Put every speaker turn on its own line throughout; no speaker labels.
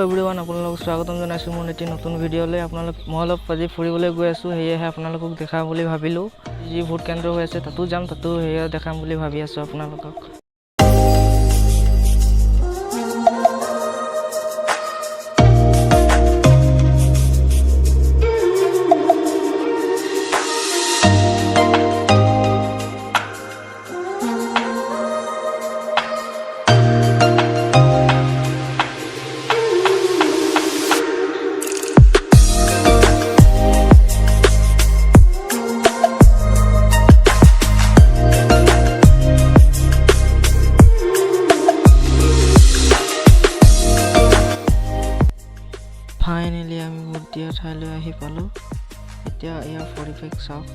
Everyone, আপোনালোকক স্বাগতম জনাইছো মোৰ এটি নতুন ভিডিঅ'লৈ। আপোনালোক মই অলপ আজি ফুৰিবলৈ গৈ আছো, সেয়েহে আপোনালোকক দেখাম বুলি ভাবিলো। যি ভোট কেন্দ্ৰ হৈ আছে তাতো যাম, তাতো সেয়া দেখাম বুলি ভাবি আছো আপোনালোকক। ফাইনেলি আমি ভোট দিয়া ঠাইলৈ আহি পালোঁ। এতিয়া ইয়াৰ পৰিৱেশ চাওক।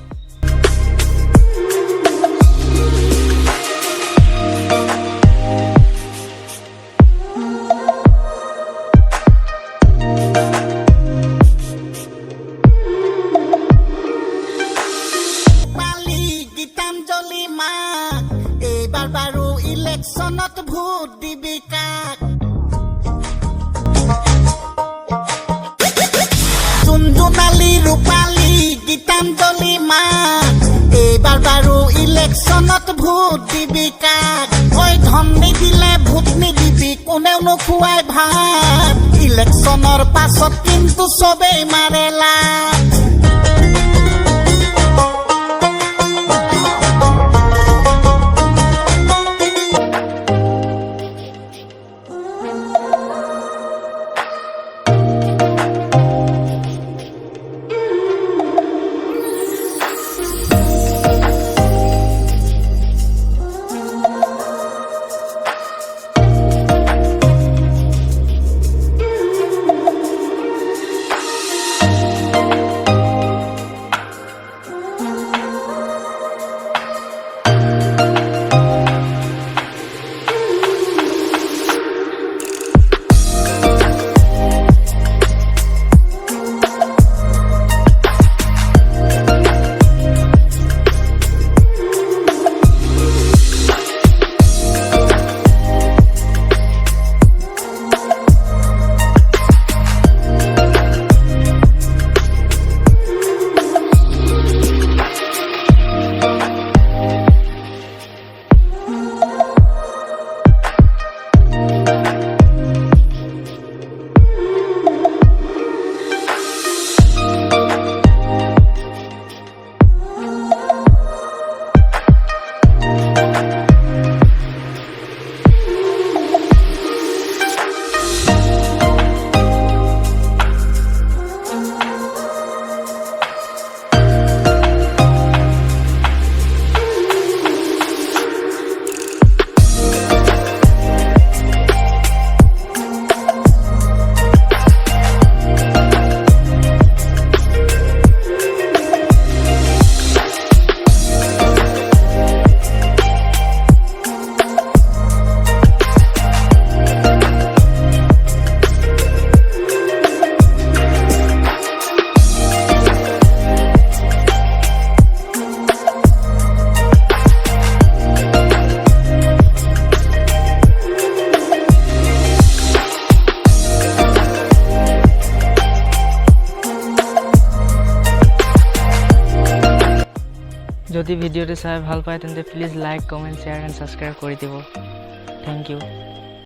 গীতাঞ্জলি মাক এইবাৰ বাৰু ইলেকশ্যনত ভোট দিবি কাক? জোনালী ৰূপালী গীতাঞ্জলি মাক এইবাৰ বাৰু ইলেকশ্যনত ভোট দিবি কাক? ঐ ধন নিদিলে ভোট নিদিবি, কোনেও নোখোৱাই ভাত। ইলেকশ্যনৰ পাছত কিন্তু চবেই মাৰে লাট।
যদি ভিডিঅ'টো চাই ভাল পায় তেন্তে please like, comment, share and subscribe কৰি দিব। Thank you.